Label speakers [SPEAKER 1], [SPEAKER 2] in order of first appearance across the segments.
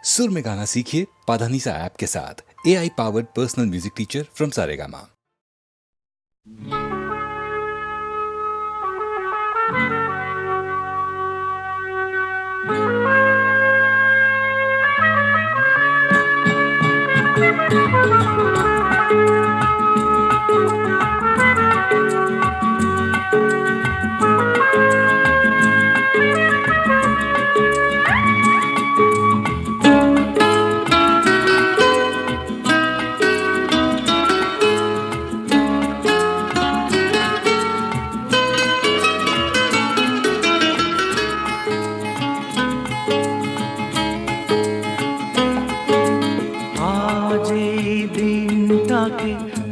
[SPEAKER 1] सुर में गाना सीखिए पाधानीसा ऐप के साथ। AI powered personal music teacher from Saregama.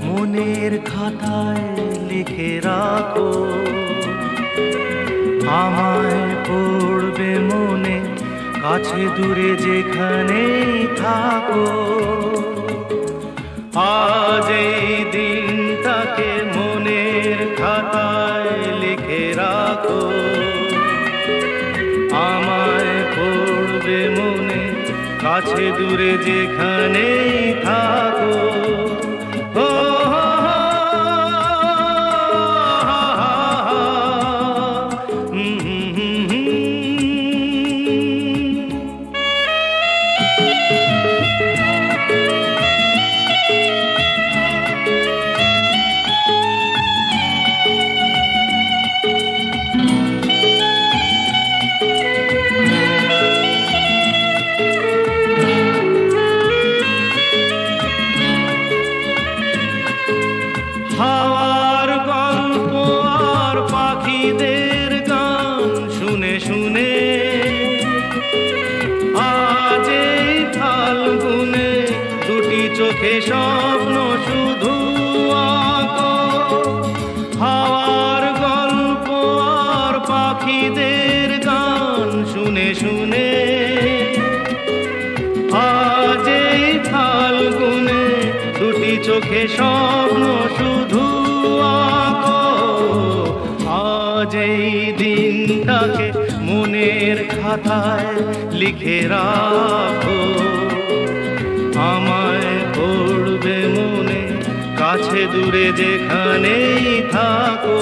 [SPEAKER 2] মনের খাতায় লিখে রাখো, আমায় পড়বে মনে, কাছে দূরে যেখানেই থাকো। আজ এই দিনটাকে মনের খাতায় লিখে রাখো, আমায় পড়বে মনে, কাছে দূরে যেখানেই থাকো। হাওয়ার গল্প আর পাখিদের গান শুনে শুনে আজ এই ফাল্গুনে দুটি চোখে স্বপ্ন শুধু আঁকো। হাওয়ার গল্প আর পাখিদের গান শুনে শুনে আজ এই ফাল্গুনে দুটি চোখে স্বপ্ন শুধু আঁকো। আজ এই দিনটাকে মনের খাতায় লিখে রাখো, আমায় পড়বে মনে, কাছে দূরে যেখানেই থাকো।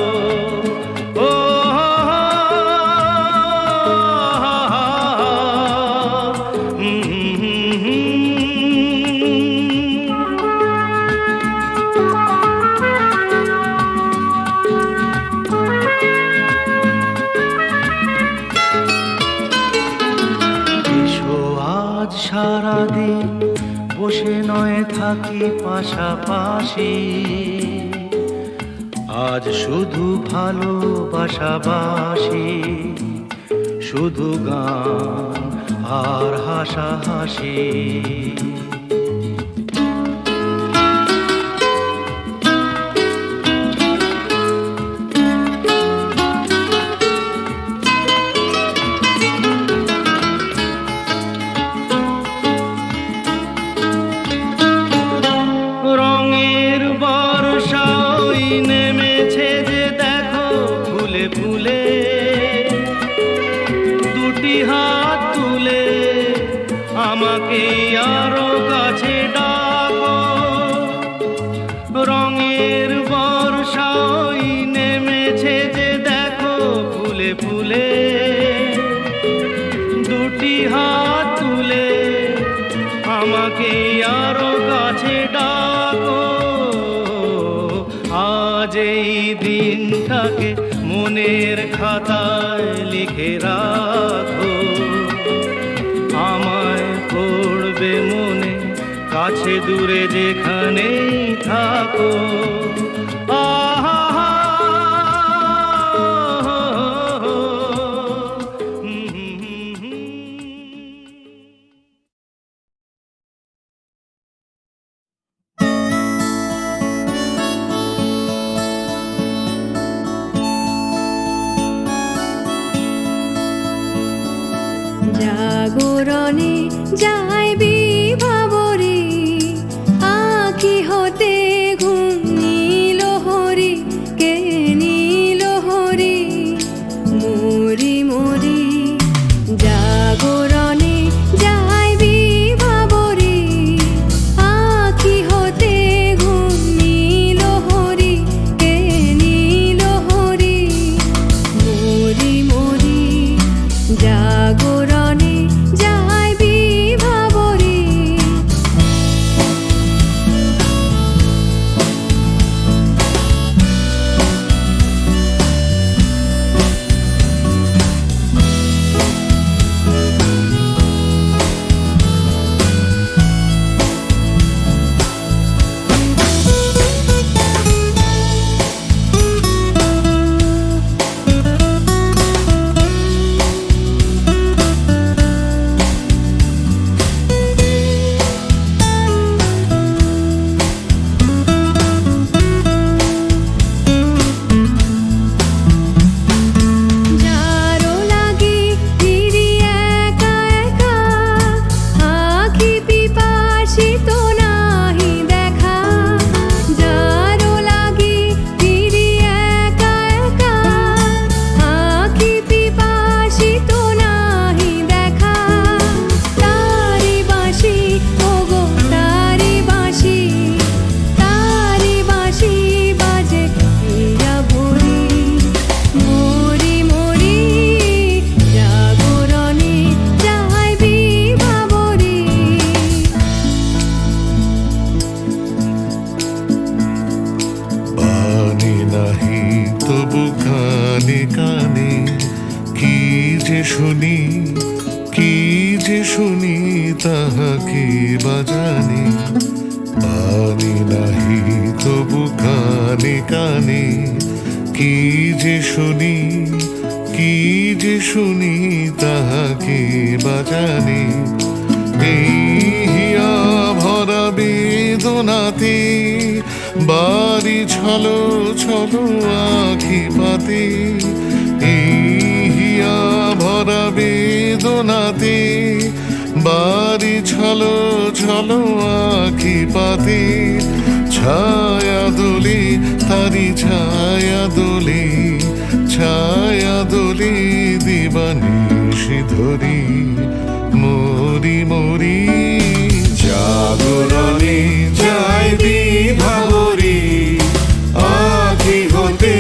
[SPEAKER 2] সারাদিন বসে নয় থাকি পাশাপাশি, আজ শুধু ভালোবাসাবাসি, শুধু গান আর হাসাহাসি। রঙের বর্ষা ওই নেমেছে যে দেখো ফুলে ফুলে, দুটি হাত তুলে আমাকে আরো কাছে ডাকো। রঙের বর্ষা ওই নেমেছে যে দেখো ফুলে ফুলে, দুটি হাত তুলে আমাকে আরো কাছে ডাকো। আজ এই দিনটাকে মনের খাতায় লিখে রাখো, আমায় পড়বে মনে, কাছে দূরে যেখানেই থাকো।
[SPEAKER 3] জাগরণে যাই বিভাবরে, আঁখি হতে ঘুম নীল হরি, কে নীল হরি মরি মরি। জাগরণে যাই
[SPEAKER 4] তাহাকে বাজানে পানি নাহি তবু কানে কানে কি যে শুনি কি যে শুনি তাহাকে বাজানে এই হিয়া ভরা বেদনাতে বাড়ি ছলো ছলো আখি পাতে এই হিয়া ভরা বেদনাতে বাড়ি ছলো ছলো আখি পাতে ছায়া দোলে তারি ছায়া দোলে দিবানিশি ধরি মরি মরি জাগরণে যায় বিভাবরী আখি হতে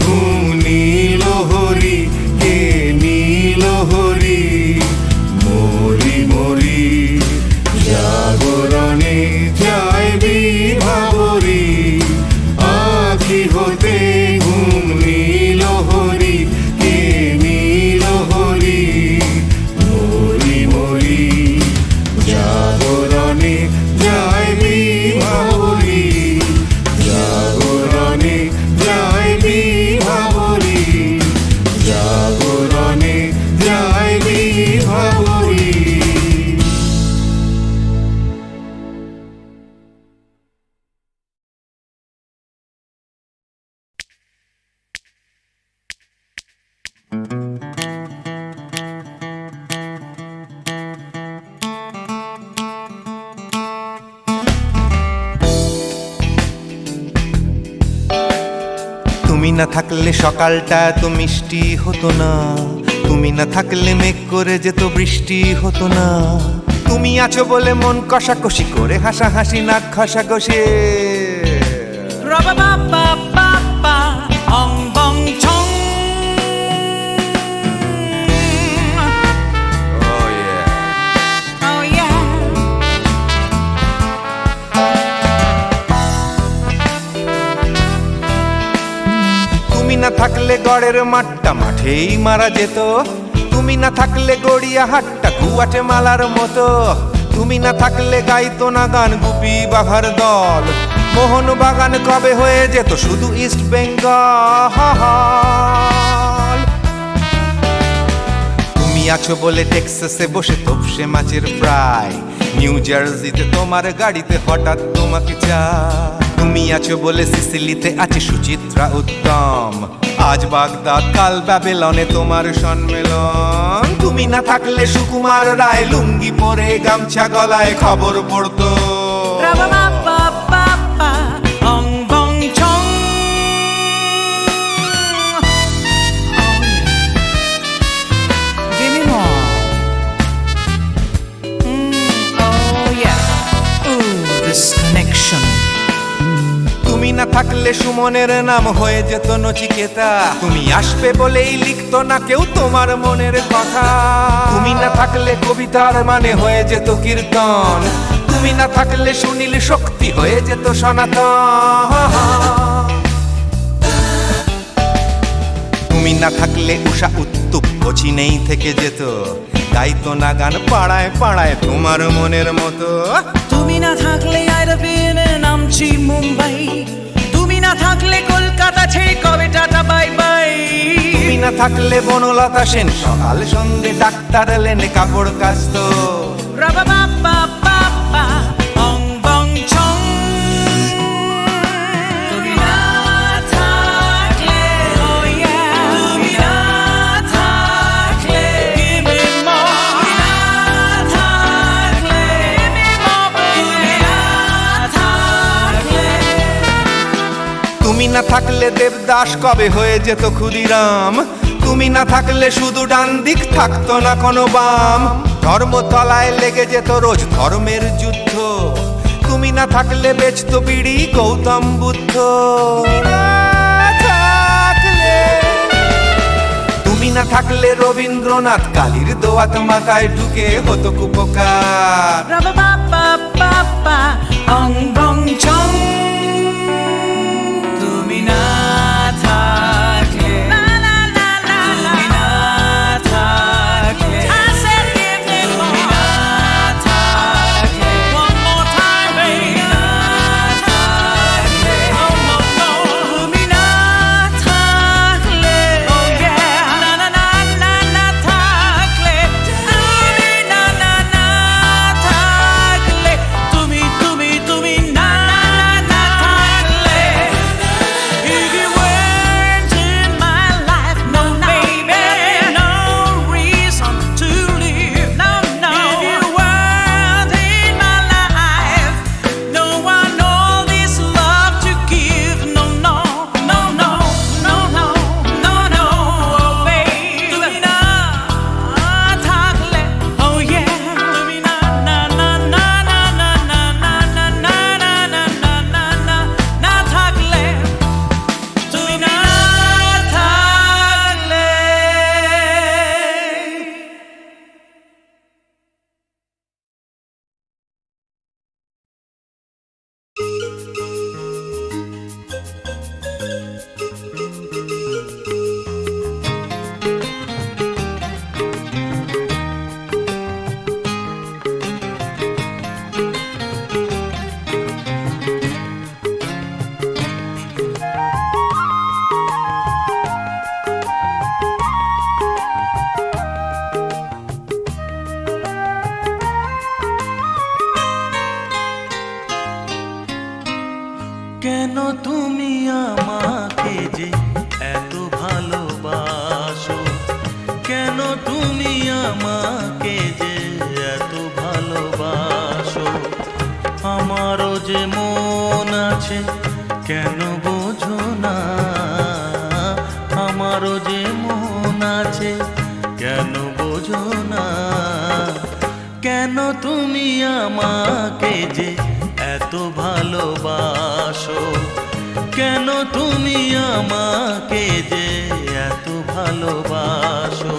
[SPEAKER 4] ঘুম নীল হরি কে নীল হরি মরি মরি জাগরণে যায় বিভাবরী আখি হতে ঘুম নীল হরি কে নীল হরি মরি মরি জাগরণে যায় বিভাবরী জাগরণে যায় বিভাবরী জাগরণে যায় বিভাবরী।
[SPEAKER 5] তুমি না থাকলে সকালটা এত মিষ্টি হতো না, তুমি না থাকলে মেঘ করে যেত বৃষ্টি হতো না। তুমি আছো বলে মন কষাকষি করে হাসাহাসি নাক ঘষাঘষি। তুমি না থাকলে গড়ের মাঠটা মাঠেই মারা যেত, তুমি না থাকলে গড়িয়া হাটটা গুয়াটে মালার মতো। তুমি না থাকলে গাইতো না গান গুপি বাঘার দল, মোহন বাগান কবে হয়ে যেত শুধু ইস্ট বেঙ্গল। তুমি আছো বলে টেক্সাসে বসে তোপসে মাছের ফ্রাই, নিউ জার্সিতে তোমার গাড়িতে হঠাৎ তোমাকে চাই। তুমি আছো বলে সিসিলিতে আছে সুচিত্রা উত্তম, আজ বাগদাদ কাল ব্যাবিলনে তোমার সম্মেলন। তুমি না থাকলে সুকুমার রায় লুঙ্গি পরে গামছা গলায় খবর পড়তো। তুমি না থাকলে সুমনের নাম হয়ে যেত নচিকেতা, তুমি আসবে বলেই লিখতো না কেউ তোমার মনের কথা। তুমি না থাকলে কবিতার মানে হয়ে যেত কীর্তন, তুমি না থাকলে সুনীল শক্তি হয়ে যেত সনাতন। তুমি না থাকলে উষা উত্তুপ কোচিনেই থেকে যেত, গাইতো না গান পাড়ায় পাড়ায় তোমার মনের মতো।
[SPEAKER 6] তুমি না থাকলে আইরবিনে নামছি মুম্বাই, তুমি না থাকলে কলকাতা ছেড়ে কবে টাটা বাই বাই।
[SPEAKER 5] তুমি না থাকলে বনলতা সেন সকাল সন্ধে ডাক্তার লেনে কাপড় কাচতো।
[SPEAKER 6] তুমি না থাকলে, তুমি না থাকলে, তুমি না থাকলে, তুমি না থাকলে।
[SPEAKER 5] তুমি না থাকলে দেবদাস কবে হয়ে যেত ক্ষুদিরাম, তুমি না থাকলে শুধু ডান দিক থাকতো না কোনো বাম। ধর্মতলায় লেগে যেত রোজ ধর্মের যুদ্ধ, তুমি না থাকলে বেচতো বিড়ি গৌতম বুদ্ধ। তুমি না থাকলে রবীন্দ্রনাথ কালীর দোয়াত মাথায় ঢুকে হতো কুপকার।
[SPEAKER 6] তুমি না থাকলে, তুমি না থাকলে, তুমি না
[SPEAKER 2] কেন তুমি আমাকে যে এত ভালোবাসো, কেন তুমি আমাকে যে এত ভালোবাসো। আমারও যে মন আছে কেন বোঝো না, আমারও যে মন আছে কেন বোঝো না। কেন তুমি আমাকে যে এত ভালোবাসো, কেন তুমি আমাকে যে এত ভালোবাসো।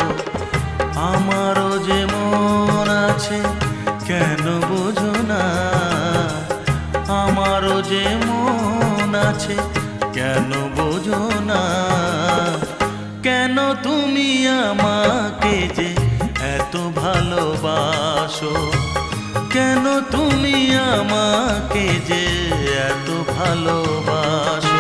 [SPEAKER 2] আমারও যে মন আছে কেন বোঝো না, আমারও যে মন আছে কেন বোঝো না। কেন তুমি আমাকে যে এত ভালোবাসো, কেন তুমি আমাকে যে এত ভালোবাসো।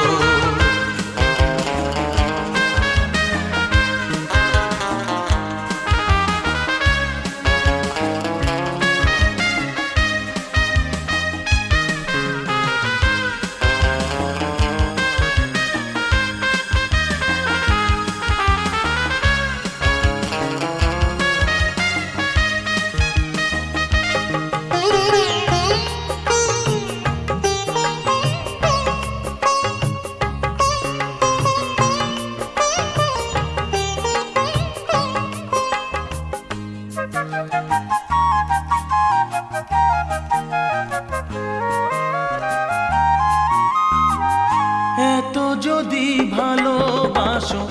[SPEAKER 2] এত যদি ভালোবাসো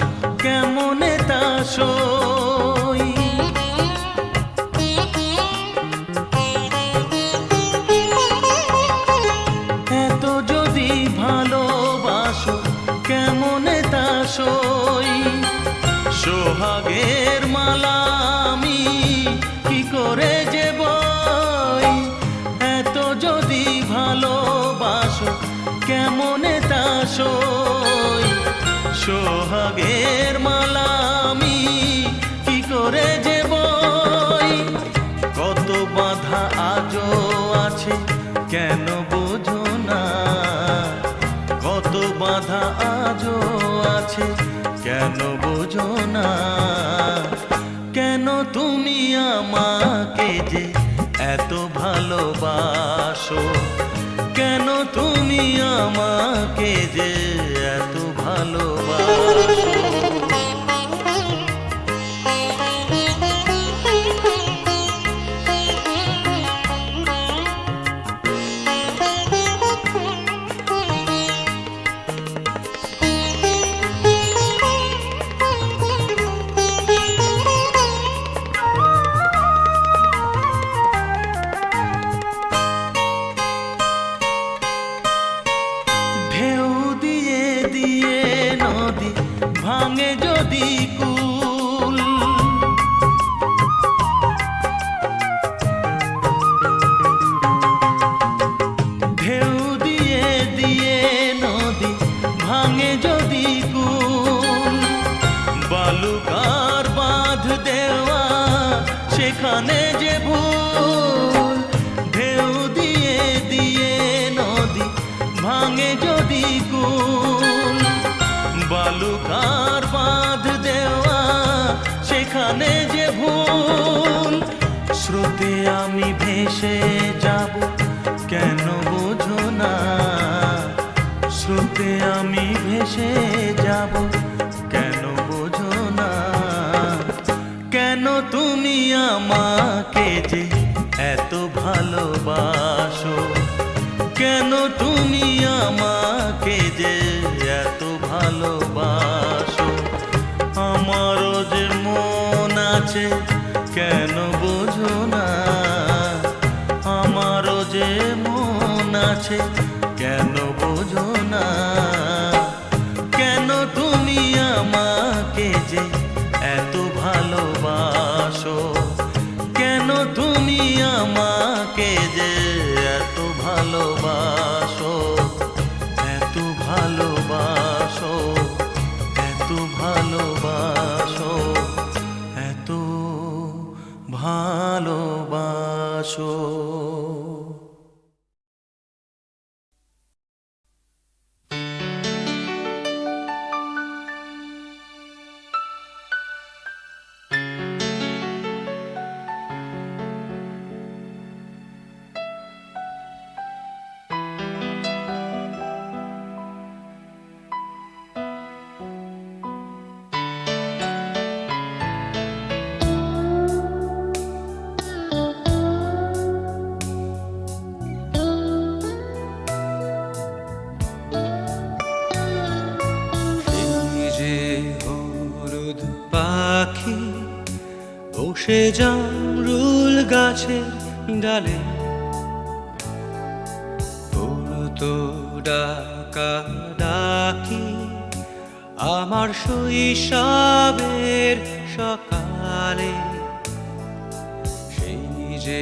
[SPEAKER 2] কেমনে তা সই, এত যদি ভালোবাসো কেমনে তা সই। সোহাগের মালা আমি কি করে যে বই, এত যদি ভালোবাসো কেমনে তা সই। সোহাগের মালা আমি কি করে যে বই। কত বাধা আজও আছে কেন বোঝো না, কত বাধা আজও আছে কেন বোঝো না। কেন তুমি আমাকে যে এত ভালোবাসো, কেন তুমি আমাকে যে এত ভালোবাসো। ঢেউ দিয়ে দিয়ে নদী ভাঙে যদি কুল, ঢেউ দিয়ে দিয়ে নদী ভাঙে যদি কুল। বালুকার বাঁধ দেওয়া সেখানে যে ভুল। ঢেউ দিয়ে দিয়ে নদী ভাঙে যদি কুল, বালুকার বাঁধ দেওয়া সেখানে যে ভুল। স্রোতে আমি ভেসে যাব কেন বোঝো না, স্রোতে আমি ভেসে যাব কেন বোঝো না। কেন তুমি আমাকে যে এত ভালোবাসো, কেন তুমি আমাকে যে এত ভালোবাসো। আমারও যে মন আছে কেন বোঝো না, আমারও যে মন আছে কেন বোঝো না। কেন তুমি আমাকে যে এত ভালোবাসো, কেন তুমি আমাকে যে এত ভালোবাসো, এত ভালোবাসো, এত ভালোবাসো, এত ভালোবাসো। জামরুল গাছের ডালে পড়তো ডাকা ডাকি আমার শৈশবের সকালে, সেই যে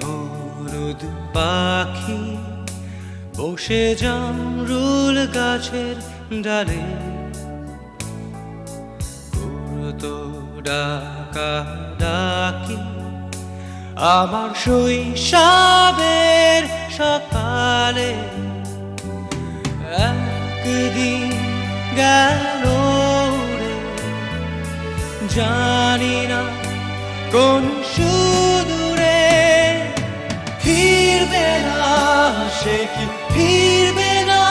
[SPEAKER 2] হলুদ পাখি বসে জামরুল গাছের ডালে করতো ডাকা ডাকি আমার শৈশবের সকালে। একদিন গেল রে, জানি না কোন সুদূরে, ফিরবে না সে কি ফিরবে না,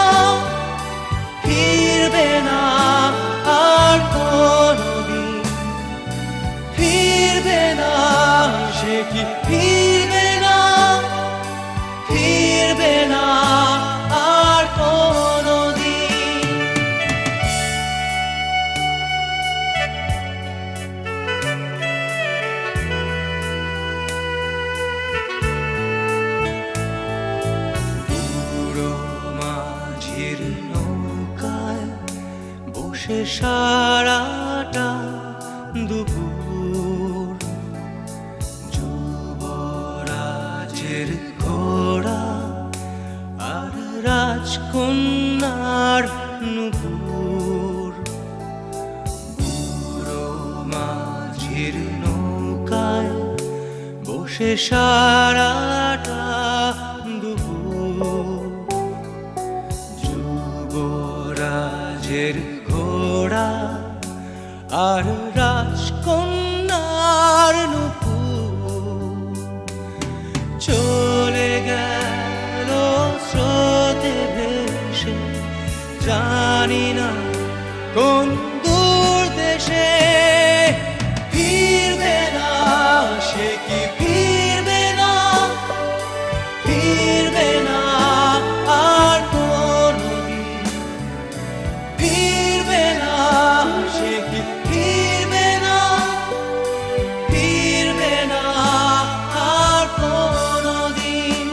[SPEAKER 2] ফিরবে না আর কোনদিন, ফিরবে না সে কি ফিরবে না, ফিরবে না আর কোনদিন। বুড়ো মাঝির নৌকায় বসে সারাটা দুপুর, যুবরাজের ঘোড়া আর রাজকন্যার নুপুর। বুড়ো মাঝির নৌকায় বসে সারাটা দুপুর, যুবরাজের ঘোড়া আর রাজকন্যার নুপুর। চলে গেল স্রোতে ভেসে, জানি না কোন দূর দেশে, ফিরবে না সে কি ফিরবে না, ফিরবে না আর কোনদিন, ফিরবে না সে কি ফিরবে না, ফিরবে না আর কোনদিন।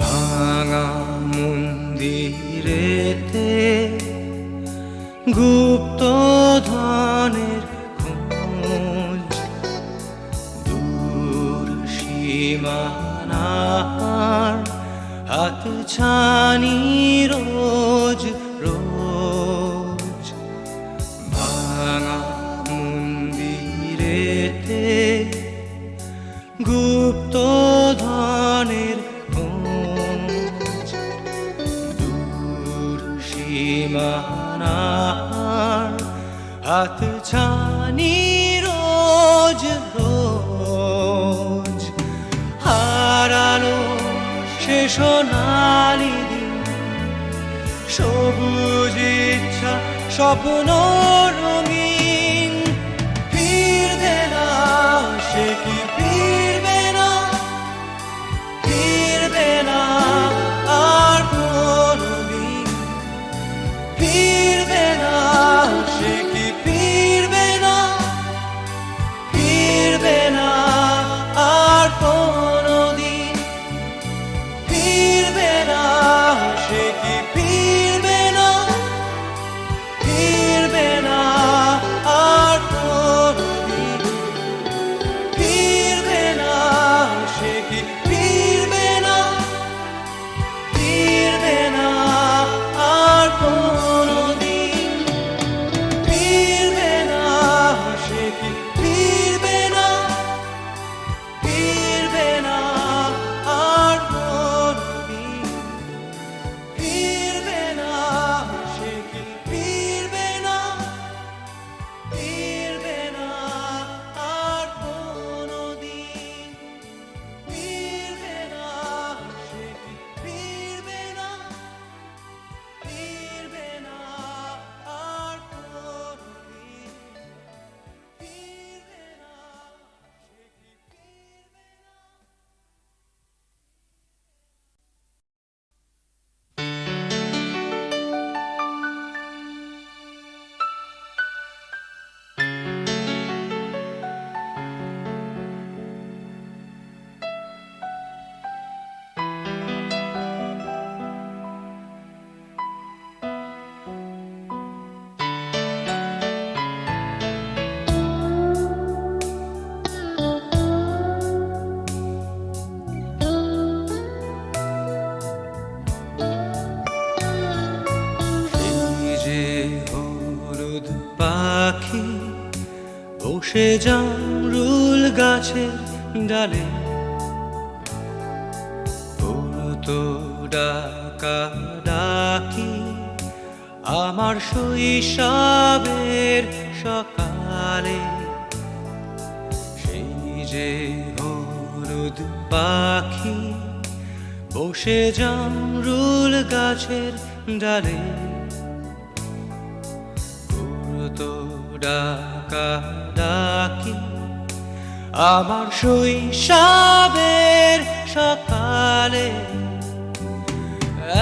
[SPEAKER 2] ভাঙা মন্দিরেতে গুপ্ত ধনের খোঁজ, দূর সীমানার হাত ছানি রোজ রোজ। ভাঙা মন্দিরেতে গুপ্ত ধনের খোঁজ, দূর সীমানার হাত ছানি রোজ রোজ। হারানো সে সোনালি দিন, সবুজ ইচ্ছা স্বপ্ন রঙিন, ফিরবে না সে কি ফিরবে না, ফিরবে না আর কোনদিন, ফিরবে না সে কি ফিরবে না, ফিরবে না আর কোনদিন, ফিরবে না সে কি ফিরবে না, ফিরবে না বসে জামরুল গাছের ডালে পড়তো ডাকা ডাকি আমার শৈশবের সকালে। সেই যে হলুদ পাখি বসে জামরুল গাছের ডালে করতো ডাকা ডাকি আমার শৈশবের সকালে।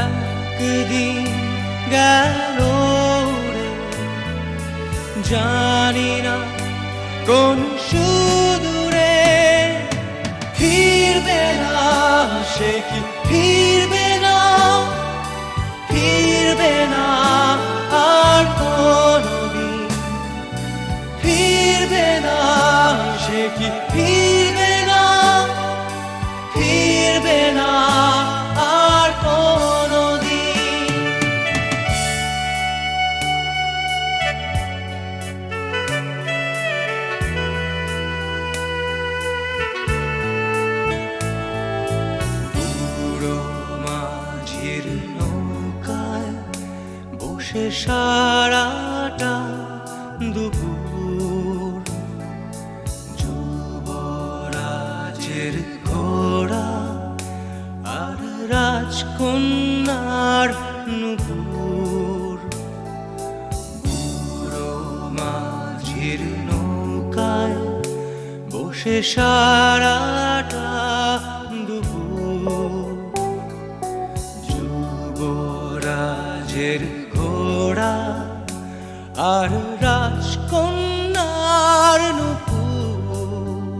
[SPEAKER 2] একদিন গেল রে জানি না কোন সুদূরে, ফিরবে না সে কি ফিরবে না, ফিরবে না আর কোনদিন, ফিরবে না সে কি ফিরবে না, ফিরবে না আর কোনদিন। বুড়ো মাঝির নৌকায় বসে সারাটা দুপুর, যুবরাজের ঘোড়া আর রাজকন্যার নুপুর। বুড়ো মাঝির নৌকায় বসে সারাটা দুপুর, যুবরাজের ঘোড়া আর রাজকন্যার নুপুর।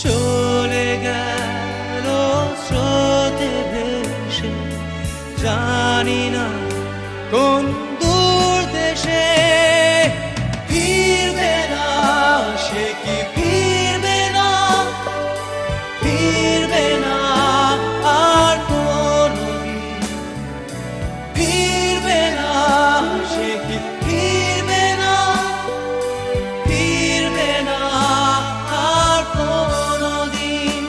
[SPEAKER 2] চলে গেল স্রোতে ভেসে জানি না কোন দূর দেশে, ফিরবে না সে কি ফিরবে না, ফিরবে না আর কোনদিন, ফিরবে না সে কি ফিরবে না, ফিরবে না আর কোনদিন।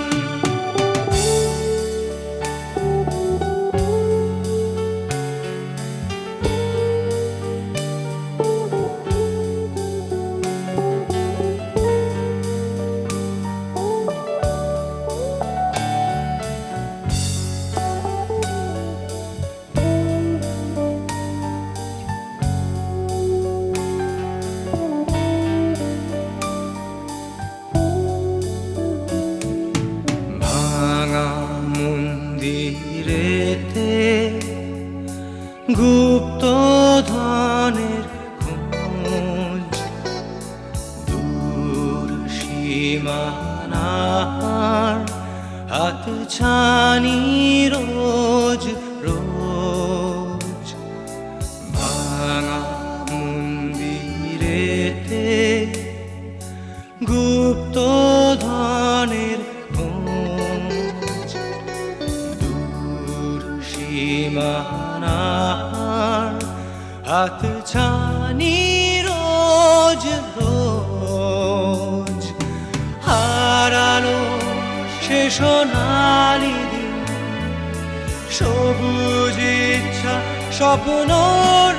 [SPEAKER 2] ভাঙা মন্দিরেতে গুপ্ত ধনের খোঁজ, দূর সীমানার হাত ছানি রোজ রোজ। ভাঙা মন্দিরেতে গুপ্ত ধনের খোঁজ, দূর সীমানার হাত ছানি রোজ রোজ। হারানো সে সোনালি দিন, সবুজ ইচ্ছা স্বপ্ন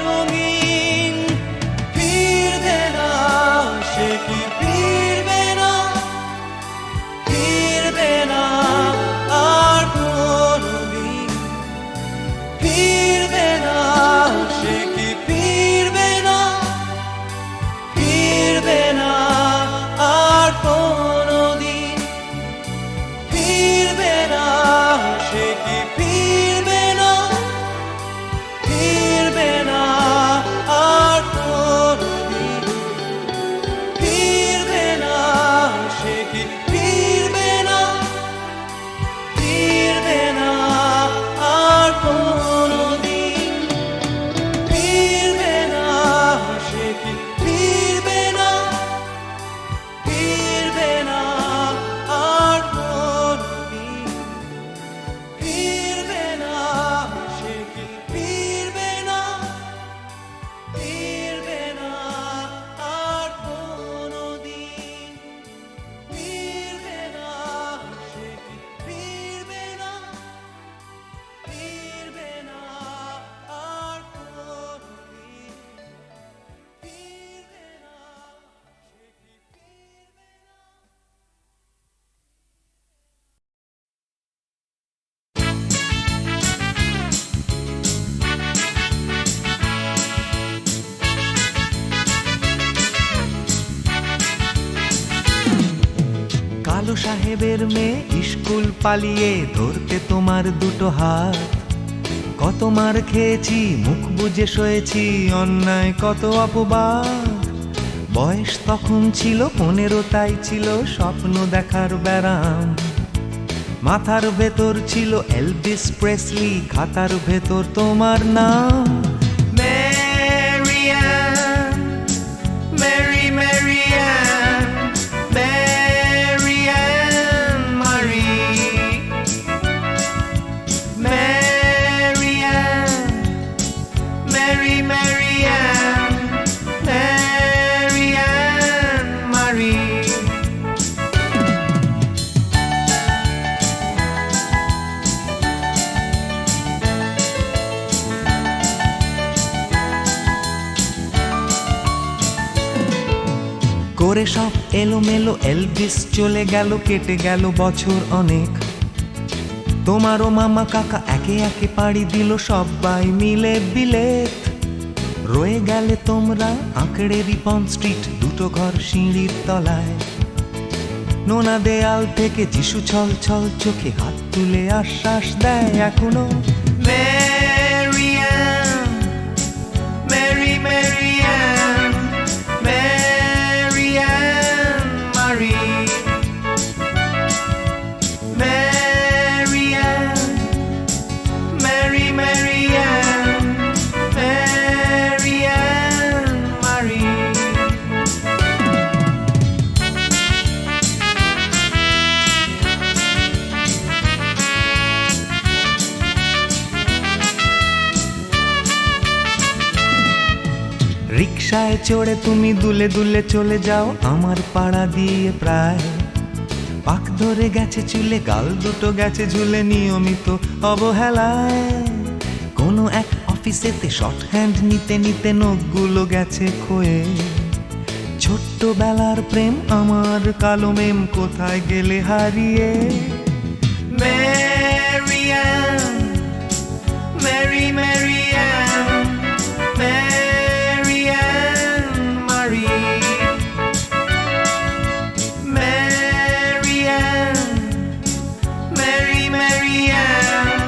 [SPEAKER 2] রঙিন, ফিরবে না সে কি ফিরবে না, ফিরবে না আর কোনদিন, ফিরবে না সে কি ফিরবে না, ফিরবে না আর কোনদিন, ফিরবে না সে কি ফিরবে না, ফিরবে না আর কোনদিন, ফিরবে না সে কি ফিরবে না, ফিরবে না আর কোনদিন, ফিরবে না সে কি ফিরবে না, ফিরবে না আর কোনদিন, ফিরবে না সে কি ফিরবে না, ফিরবে না আর কোনদিন।
[SPEAKER 5] সাহেবের মেয়ে স্কুল পালিয়ে ধরতে তোমার দুটো হাত। কত মার খেয়েছি, মুখ বুজে সয়েছি, অন্যায় কত অপবাদ। বয়স তখন ছিল 15, তাই ছিল স্বপ্ন দেখার ব্যারাম। মাথার ভেতর ছিল এলভিস প্রেসলি, খাতার ভেতর তোমার নাম। Marianne, Mary Marianne, Marianne Marie, Marianne, Mary Marianne, Marianne Marie. করে সব এলোমেলো এলভিস চলে গেল, কেটে গেল বছর অনেক। তোমারও মামা কাকা একে একে পাড়ি দিল, সবাই মিলে বিলেত। রয়ে গেলে তোমরা আঁকড়ে রিপন স্ট্রিট, দুটো ঘর সিঁড়ির তলায়। নোনা দেয়াল থেকে যিশু ছল ছল চোখে হাত তুলে আশ্বাস দেয় এখনো। Marianne, Mary Marianne, Marianne Marie, Marianne, Mary Marianne, Marianne Marie. রিকশায় চড়ে তুমি দুলে দুলে চলে যাও আমার পাড়া দিয়ে প্রায়। পাক ধরে গেছে চুলে, গাল দুটো গেছে ঝুলে, নিয়মিত অবহেলায়। কোনো এক অফিসেতে শর্ট হ্যান্ড নিতে নিতে নখগুলো গেছে ক্ষয়ে। ছোট্টবেলার প্রেম আমার কালো মেম কোথায় গেলে হারিয়ে। Marianne, Mary Marianne, Marianne Marie, Marianne, Mary Marianne,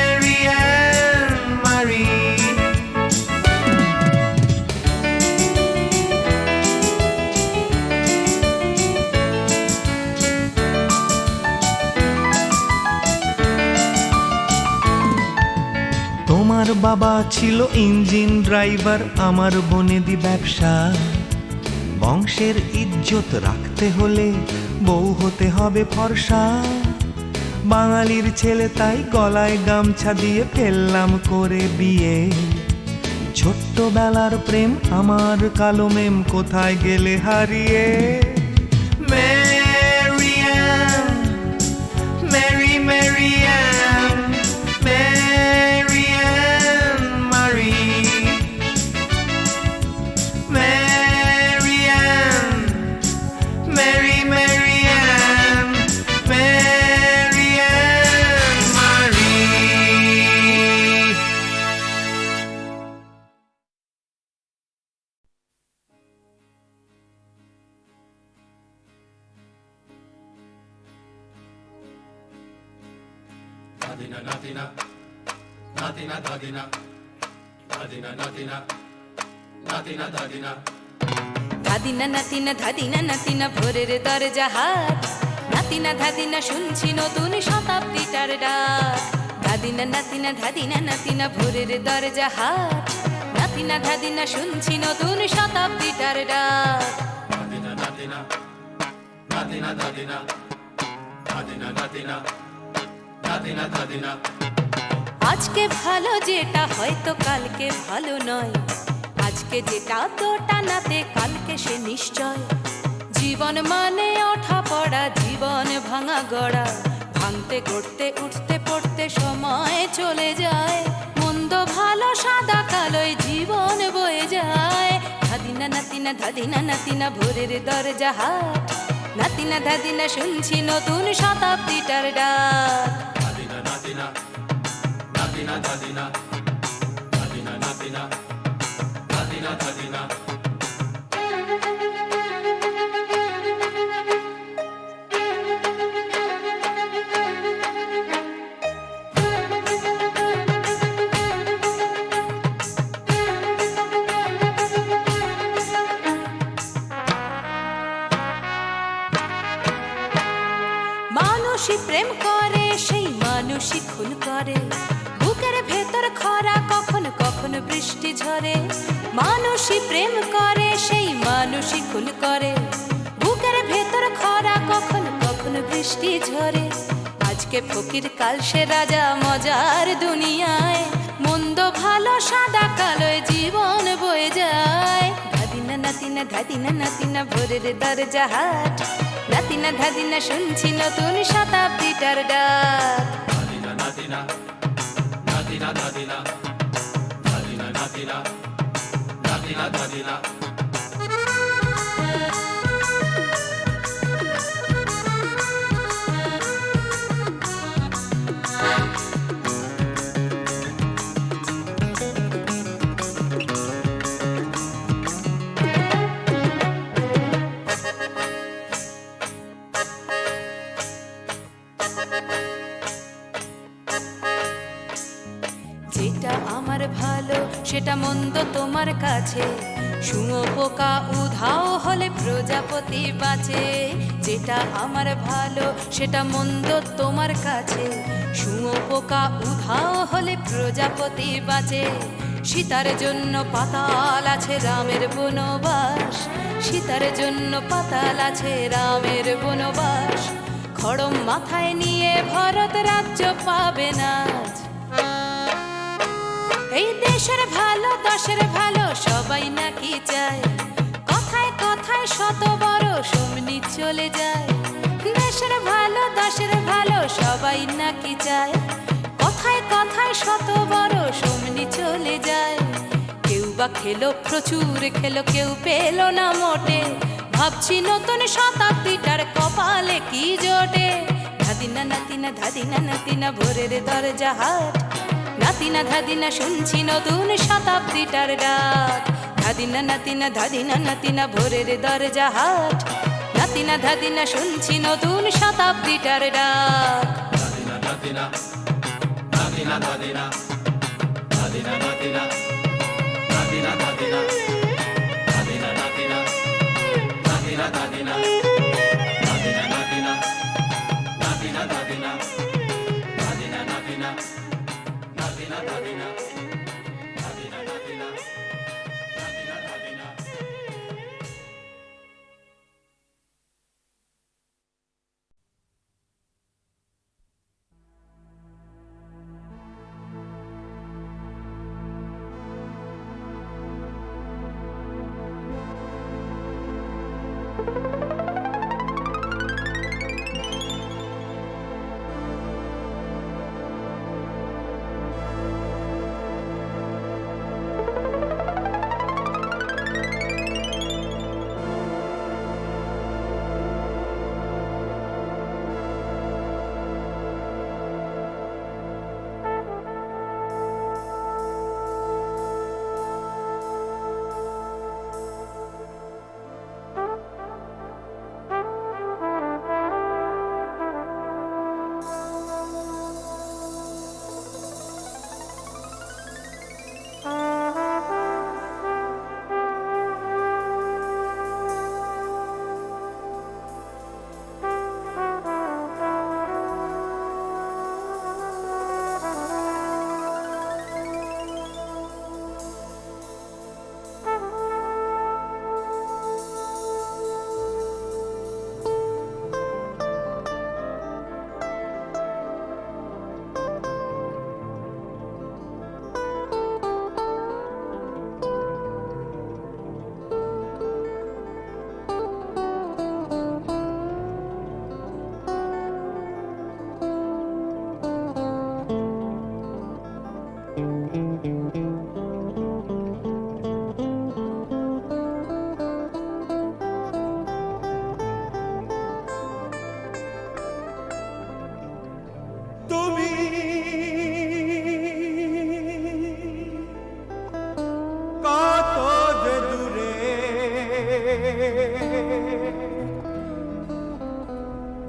[SPEAKER 5] Marianne Marie. তোমার বাবা ছিল ইঞ্জিন ড্রাইভার, আমার বনেদি ব্যবসা। বংশের ইজ্জত রাখতে হলে বউ হতে হবে ফর্সা। বাঙালির ছেলে তাই গলায় গামছা দিয়ে ফেললাম করে বিয়ে। ছোট্টবেলার প্রেম আমার কালো মেম কোথায় গেলে হারিয়ে। Marianne, Mary Marianne, Marianne Marie, Marianne, Mary Marianne, Marianne Marie.
[SPEAKER 3] ধাদিনা নাতিনা ধাদিনা নাতিনা ভোরের দরজা হাট। নাতিনা ধাদিনা শুনছি নতুন শতাব্দীটার ডাক। ধাদিনা নাতিনা ধাদিনা নাতিনা ভোরের দরজা হাট। নাতিনা ধাদিনা শুনছি নতুন শতাব্দীটার ডাক। আজকে ভালো যেটা হয়তো কালকে ভালো নয়। আজকে যেটা তো টানাতে কালকে সে নিশ্চয়। জীবন মানে ওঠা পড়া, জীবন ভাঙা গড়া। ভাঙতে গড়তে উঠতে পড়তে সময় চলে যায়। মন্দ ভালো সাদা কালোয় জীবন বয়ে যায়। ধাদিনা নাতিনা ধাদিনা নাতিনা ভোরের দরজা হাট। নাতিনা ধাদিনা শুনছি নতুন শতাব্দীটার ডাক। ঝরে, মানুষই প্রেম করে সেই মানুষই খুন করে, বুকের ভেতর খরা কখনো কখনো বৃষ্টি ঝরে। আজকে ফকির কাল সে রাজা মজার দুনিয়ায়, মন্দ ভালো সাদা কালোয় জীবন বয়ে যায়। ধাদিনা নাতিনা ধাদিনা নাতিনা ভোরের দরজা হাট, নাতিনা ধাদিনা শুনছি নতুন শতাব্দীটার ডাক। যেটা আমার ভালো সেটা মন্দ তোমার কাছে, শুঁয়োপোকা উধাও হলে প্রজাপতি বাঁচে। যেটা আমার ভালো সেটা মন্দ তোমার কাছে, শুঁয়োপোকা উধাও হলে প্রজাপতি বাঁচে। সীতার জন্য পাতাল আছে রামের বনবাস, সীতার জন্য পাতাল আছে রামের বনবাস। খড়ম মাথায় নিয়ে ভরত রাজ্য পাবে না। এই দেশের ভালো দশের ভালো সবাই নাকি চায়, কথায় কথায় শত বড় সমনি চলে যায়। দেশের ভালো দশের ভালো সবাই নাকি চায়, কথায় কথায় শত বড় সমনি চলে যায়। কেউ বা খেলো প্রচুর খেলো, কেউ পেল না মোটে, ভাবছি নতুন শতাব্দীটার কপালে কি জোটে। ধাদিনা নাতিনা ধাদিনা নাতিনা ভোরের দরজা হাট, নাতিনা ধাদিনা শুনছি নতুন শতাব্দীটার ডাক। ধাদিনা নাতিনা ধাদিনা নাতিনা ভোরের দরজা হাট, নাতিনা ধাদিনা শুনছি নতুন শতাব্দীটার ডাক।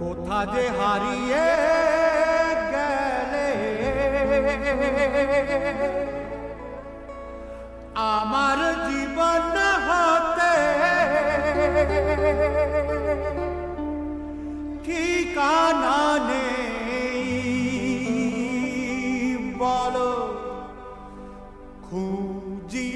[SPEAKER 4] কোথা যে হারিয়ে গেলে আমার জীবন হতে ঠিকানা নেই বলো খুঁজি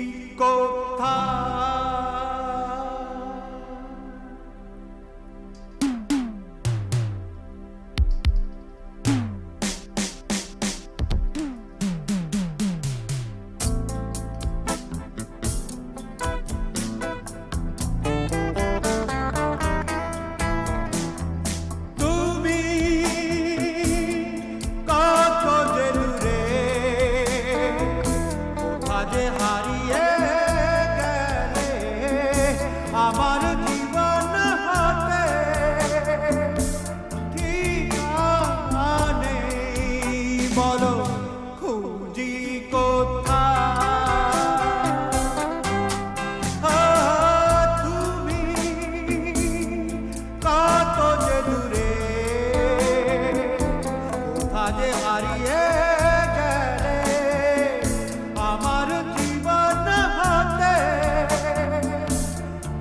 [SPEAKER 4] বলো খুঁজি কোথায় তুমি কত যে দূরে কোথা যে হারিয়ে গেলে আমার জীবন হাতে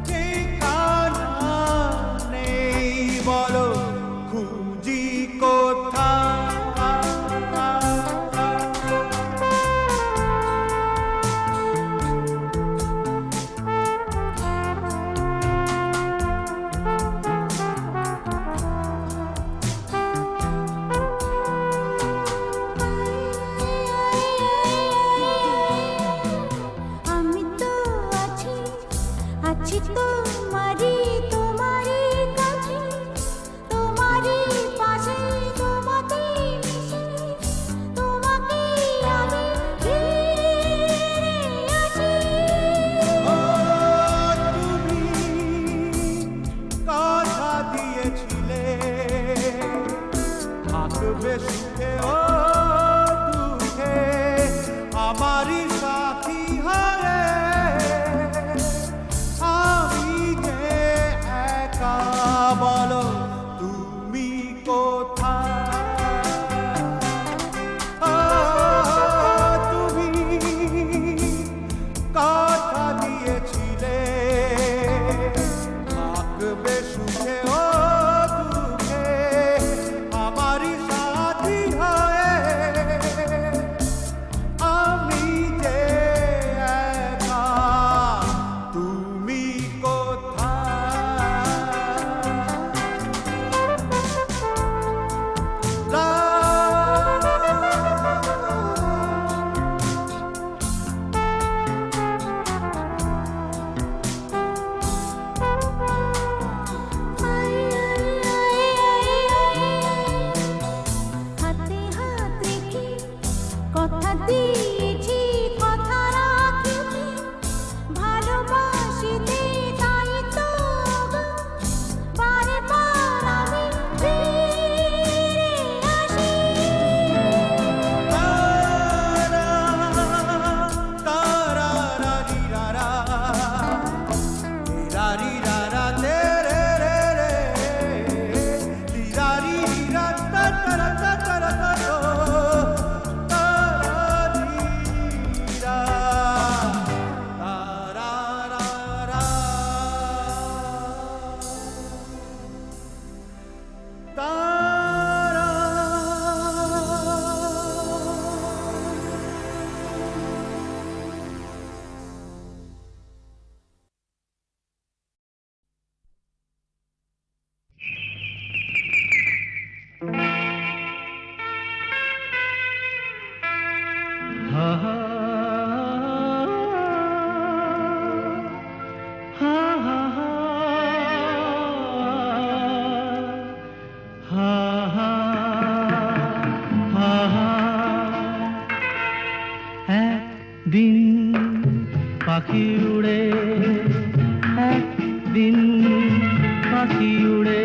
[SPEAKER 4] ঠিকানা নেই বলো খুঁজি কোথায়
[SPEAKER 7] আমি তো আছি আছি তোমারই তোমারই কাছে তোমারই পাশে তোমাকে মিশে তোমাকে আমি ফিরে আসি
[SPEAKER 4] ও তুমি কথা দিয়েছিলে থাকবে সুখে ও দুঃখে আমারই সাথী হয়ে আমি যে একা বলো তুমি কোথায় তুমি কথা দিয়েছিলে থাকবে সুখে ও দুঃখে আমারই সাথী হয়ে আমি যে একা তুমি
[SPEAKER 7] হাতে হাত রেখে কথা দিয়েছি কথা রাখিনি ভালোবাসিতে তাই তো গো বারে বার আমি ফিরে আসি
[SPEAKER 2] একদিন পাখি উড়ে একদিন পাখি উড়ে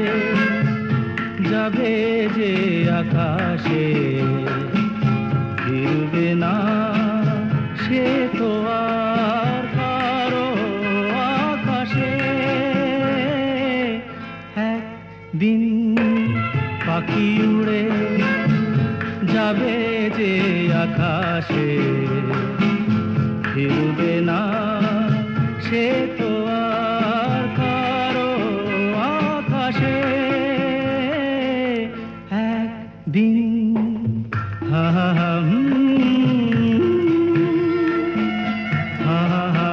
[SPEAKER 2] যাবে যে আকাশে ফিরবে না সে তো আর কারো আকাশে একদিন পাখি উড়ে যাবে যে আকাশে ফিরবে না সে তো আর কারো আকাশে একদিন হা হা হা হা হা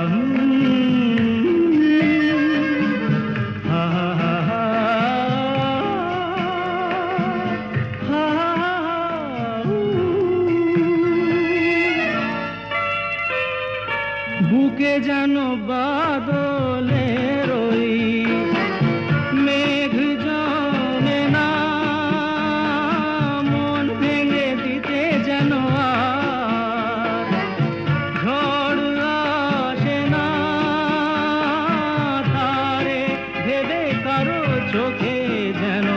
[SPEAKER 2] বুকে যেন বাদলের ওই মেঘ জমে না মন ভেঙে দিতে যেন আর ঝড় আসে না ধারে ভেবে কারো চোখে যেন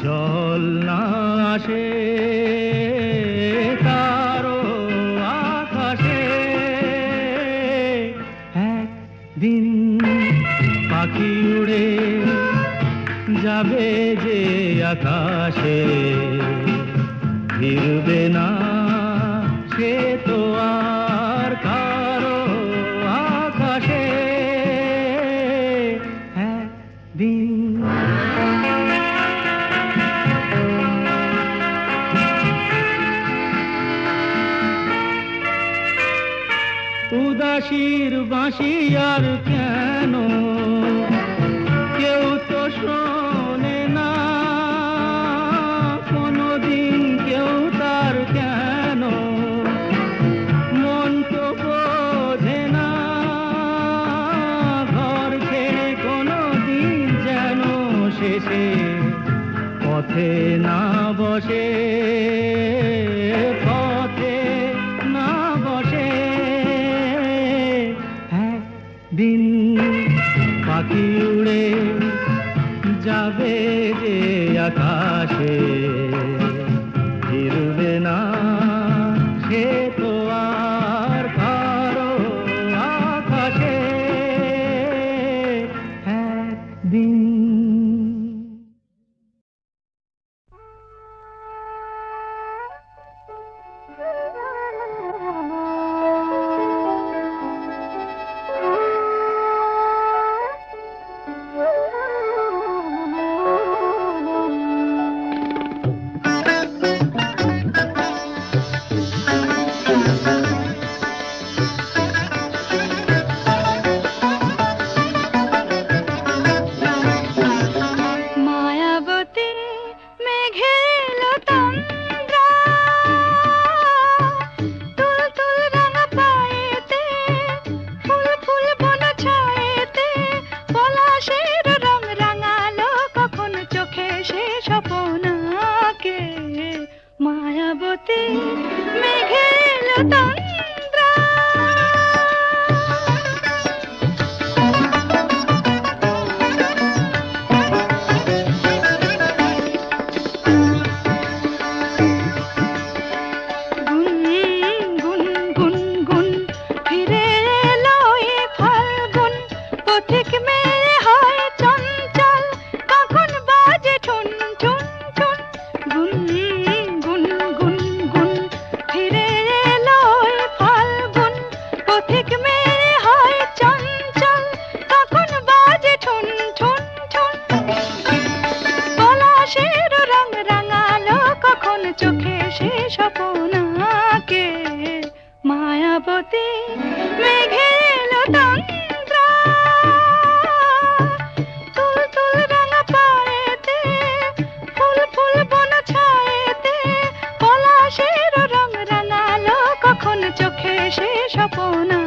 [SPEAKER 2] জল না আসে যাবে যে আকাশে ফিরবে না সে তো আর কারো আকাশে একদিন উদাসীর বাঁশি আর কেন কেউ তো শোনে না কোনোদিন কেউ তার কেন মন তো বোঝে না ঘর ছেড়ে কোনোদিন যেন শেষে পথে না বসে পথে না বসে দিন পাখি উড়ে যাবে যে আকাশে ফিরবে না সে তো আর কারো আকাশে একদিন
[SPEAKER 7] মায়াবতী মেঘে এলো তন্দ্রা, তুল রাঙা পায়েতে, ফুল ফুল বন ছায়েতে, পলাশের রং রাঙালো কখন চোখে সে স্বপনাকে। মায়াবতী মেঘে এলো তন্দ্রা, গুন গুন গুন ফিরে এলো এ ফাল্গুন, পথিক মেয়ে হয় চঞ্চল, কখন বাজে ঠুন ঠুন ঠুন। গুন গুন গুন গুন ফিরে এলো এ ফাল্গুন, পথিক মেয়ে হয় চঞ্চল, কখন বাজে ঠুন ঠুন ঠুন। পলাশের রং রাঙালো কখন চোখে সে স্বপনাকে। মায়াবতী মেঘে এলো তন্দ্রা, তুল রাঙা পায়েতে, ফুল ফুল বন ছায়েতে, পলাশের রং রাঙালো কখন চোখে সে স্বপনা